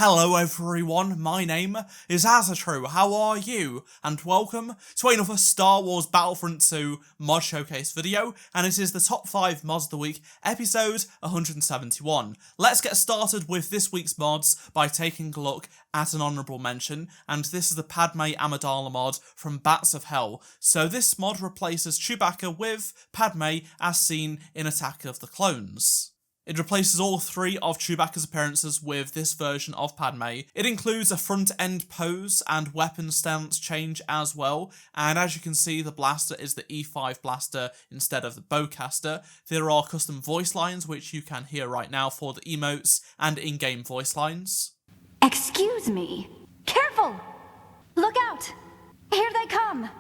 Hello everyone, my name is Azatru, how are you? And welcome to another Star Wars Battlefront 2 mod showcase video, and it is the top 5 mods of the week, episode 171. Let's get started with this week's mods by taking a look at an honourable mention, and this is the Padme Amidala mod from Bats of Hell. So this mod replaces Chewbacca with Padme as seen in Attack of the Clones. It replaces all 3 of Chewbacca's appearances with this version of Padme. It includes a front-end pose and weapon stance change as well, and as you can see, the blaster is the E5 blaster instead of the bowcaster. There are custom voice lines, which you can hear right now for the emotes and in-game voice lines. Excuse me. Careful! Look out! Here they come!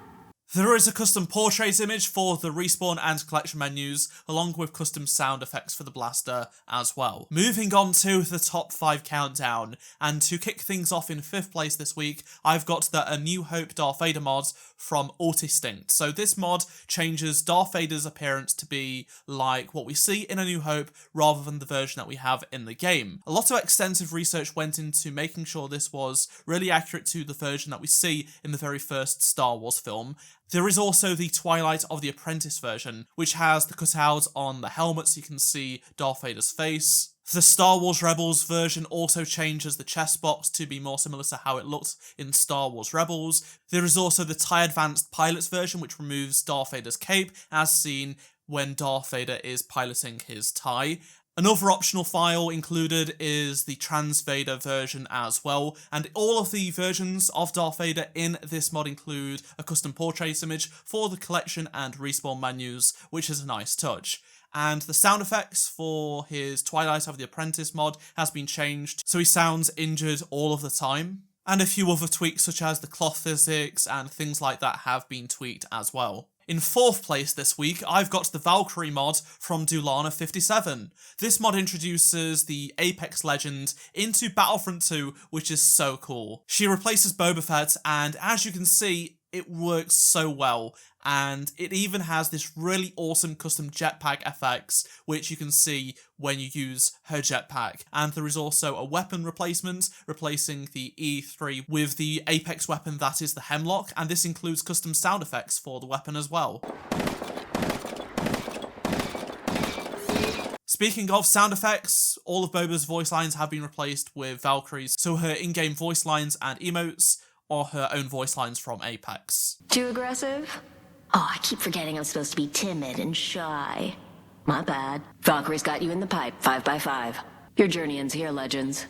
There is a custom portrait image for the respawn and collection menus, along with custom sound effects for the blaster as well. Moving on to the top 5 countdown, and to kick things off in 5th place this week, I've got the A New Hope Darth Vader mod from Ultistinct. So this mod changes Darth Vader's appearance to be like what we see in A New Hope, rather than the version that we have in the game. A lot of extensive research went into making sure this was really accurate to the version that we see in the very first Star Wars film. There is also the Twilight of the Apprentice version, which has the cutouts on the helmet so you can see Darth Vader's face. The Star Wars Rebels version also changes the chest box to be more similar to how it looked in Star Wars Rebels. There is also the TIE Advanced Pilots version, which removes Darth Vader's cape, as seen when Darth Vader is piloting his TIE. Another optional file included is the Trans Vader version as well, and all of the versions of Darth Vader in this mod include a custom portrait image for the collection and respawn menus, which is a nice touch. And the sound effects for his Twilight of the Apprentice mod has been changed, so he sounds injured all of the time. And a few other tweaks such as the cloth physics and things like that have been tweaked as well. In 4th place this week, I've got the Valkyrie mod from Dulana57. This mod introduces the Apex legend into Battlefront 2, which is so cool. She replaces Boba Fett, and as you can see, it works so well, and it even has this really awesome custom jetpack effects, which you can see when you use her jetpack. And there is also a weapon replacement, replacing the E3 with the Apex weapon that is the Hemlock, and this includes custom sound effects for the weapon as well. Speaking of sound effects, all of Boba's voice lines have been replaced with Valkyrie's, so her in-game voice lines and emotes or her own voice lines from Apex. Too aggressive? Oh, I keep forgetting I'm supposed to be timid and shy. My bad. Valkyrie's got you in the pipe, 5x5. Your journey ends here, legends.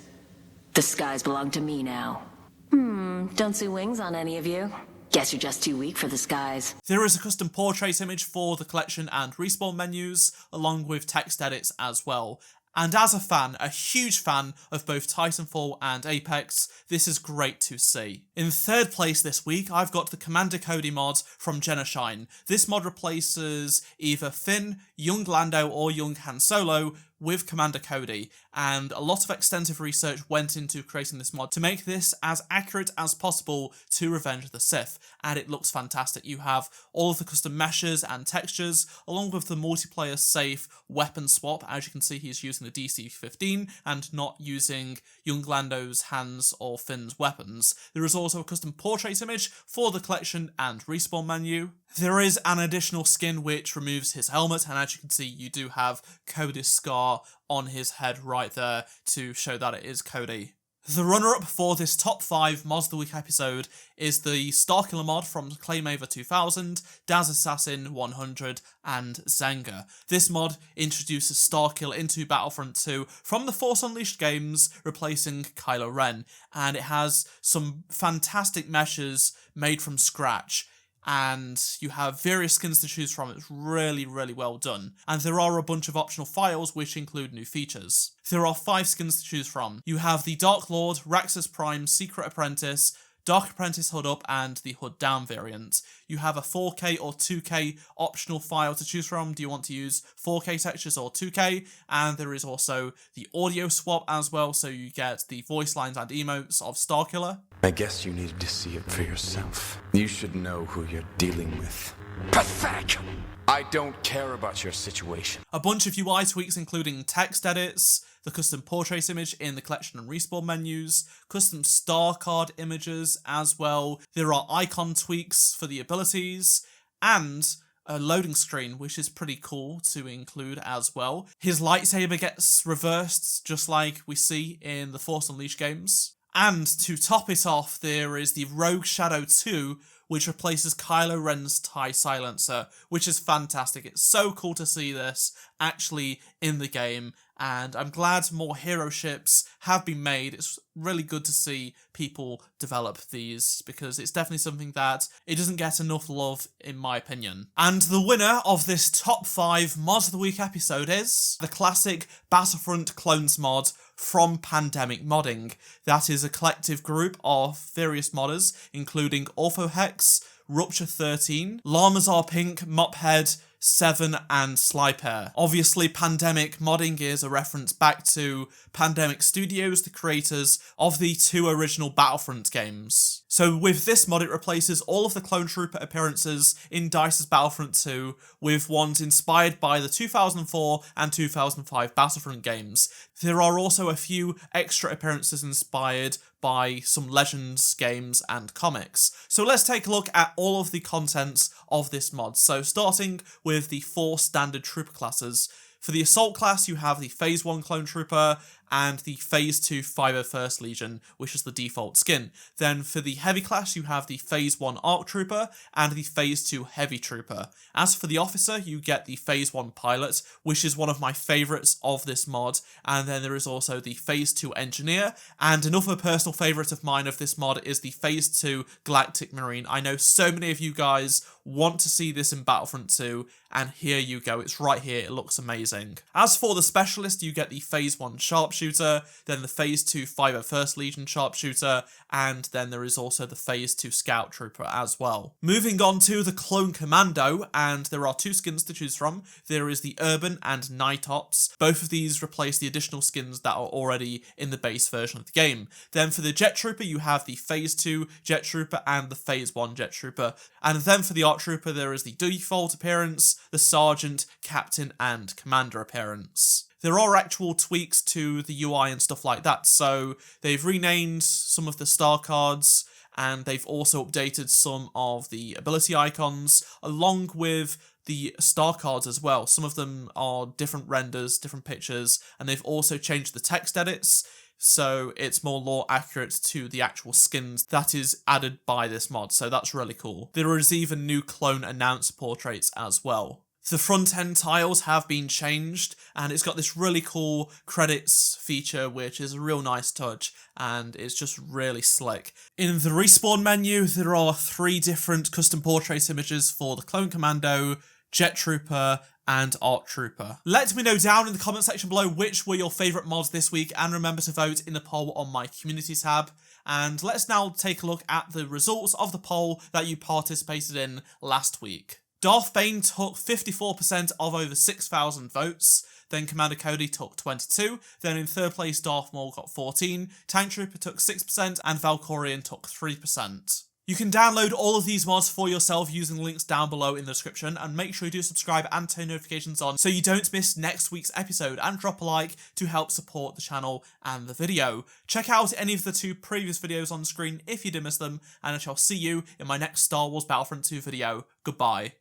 The skies belong to me now. Don't see wings on any of you. Guess you're just too weak for the skies. There is a custom portrait image for the collection and respawn menus, along with text edits as well. And as a fan, a huge fan of both Titanfall and Apex, this is great to see. In 3rd place this week, I've got the Commander Cody mod from Genoshin. This mod replaces either Finn, young Lando, or young Han Solo with Commander Cody, and a lot of extensive research went into creating this mod to make this as accurate as possible to Revenge of the Sith, and it looks fantastic. You have all of the custom meshes and textures, along with the multiplayer safe weapon swap. As you can see, he's using the DC-15 and not using young Lando's, Han's, or Finn's weapons. There is also a custom portrait image for the collection and respawn menu. There is an additional skin which removes his helmet, and as you can see, you do have Cody's scar on his head right there to show that it is Cody. The runner-up for this top 5 Mods of the Week episode is the Starkiller mod from Claymava 2000, Daz Assassin 100, and Zenga. This mod introduces Starkiller into Battlefront 2 from the Force Unleashed games, replacing Kylo Ren, and it has some fantastic meshes made from scratch. And you have various skins to choose from. It's really, really well done. And there are a bunch of optional files which include new features. There are 5 skins to choose from. You have the Dark Lord, Raxus Prime, Secret Apprentice, Dark Apprentice Hood Up, and the Hood Down variant. You have a 4K or 2K optional file to choose from. Do you want to use 4K textures or 2K? And there is also the audio swap as well, so you get the voice lines and emotes of Starkiller. I guess you needed to see it for yourself. You should know who you're dealing with. Pathetic! I don't care about your situation. A bunch of UI tweaks including text edits, the custom portrait image in the collection and respawn menus, custom star card images as well. There are icon tweaks for the abilities, and a loading screen, which is pretty cool to include as well. His lightsaber gets reversed, just like we see in the Force Unleashed games. And to top it off, there is the Rogue Shadow 2, which replaces Kylo Ren's TIE silencer, which is fantastic. It's so cool to see this actually in the game, and I'm glad more hero ships have been made. It's really good to see people develop these, because it's definitely something that it doesn't get enough love, in my opinion. And the winner of this top 5 Mods of the Week episode is the classic Battlefront Clones mod from Pandemic Modding. That is a collective group of various modders, including Orthohex, Rupture 13, Lamazar Pink, Mophead, 7 and Slypair. Obviously, Pandemic Modding is a reference back to Pandemic Studios, the creators of the 2 original Battlefront games. So with this mod, it replaces all of the Clone Trooper appearances in DICE's Battlefront 2 with ones inspired by the 2004 and 2005 Battlefront games. There are also a few extra appearances inspired by some Legends games and comics. So let's take a look at all of the contents of this mod. So starting with the 4 standard trooper classes. For the Assault class, you have the Phase 1 Clone Trooper and the Phase 2 501st Legion, which is the default skin. Then for the Heavy class, you have the Phase 1 Arc Trooper and the Phase 2 Heavy Trooper. As for the Officer, you get the Phase 1 Pilot, which is one of my favourites of this mod, and then there is also the Phase 2 Engineer, and another personal favourite of mine of this mod is the Phase 2 Galactic Marine. I know so many of you guys want to see this in Battlefront 2, and here you go, it's right here, it looks amazing. As for the Specialist, you get the Phase 1 Sharpshooter, then the Phase 2 501st Legion Sharpshooter, and then there is also the Phase 2 Scout Trooper as well. Moving on to the Clone Commando, and there are 2 skins to choose from. There is the Urban and Night Ops. Both of these replace the additional skins that are already in the base version of the game. Then for the Jet Trooper, you have the Phase 2 Jet Trooper and the Phase 1 Jet Trooper. And then for the Arc Trooper, there is the default appearance, the Sergeant, Captain, and Commander appearance. There are actual tweaks to the UI and stuff like that, so they've renamed some of the star cards, and they've also updated some of the ability icons, along with the star cards as well. Some of them are different renders, different pictures, and they've also changed the text edits, so it's more lore accurate to the actual skins that is added by this mod, so that's really cool. There is even new clone announcer portraits as well. The front end tiles have been changed, and it's got this really cool credits feature, which is a real nice touch, and it's just really slick. In the respawn menu, there are 3 different custom portrait images for the Clone Commando, Jet Trooper, and Arc Trooper. Let me know down in the comment section below which were your favourite mods this week, and remember to vote in the poll on my community tab. And let's now take a look at the results of the poll that you participated in last week. Darth Bane took 54% of over 6,000 votes, then Commander Cody took 22, then in third place Darth Maul got 14, Tank Trooper took 6%, and Valkorian took 3%. You can download all of these mods for yourself using the links down below in the description, and make sure you do subscribe and turn notifications on so you don't miss next week's episode, and drop a like to help support the channel and the video. Check out any of the 2 previous videos on the screen if you did miss them, and I shall see you in my next Star Wars Battlefront 2 video. Goodbye.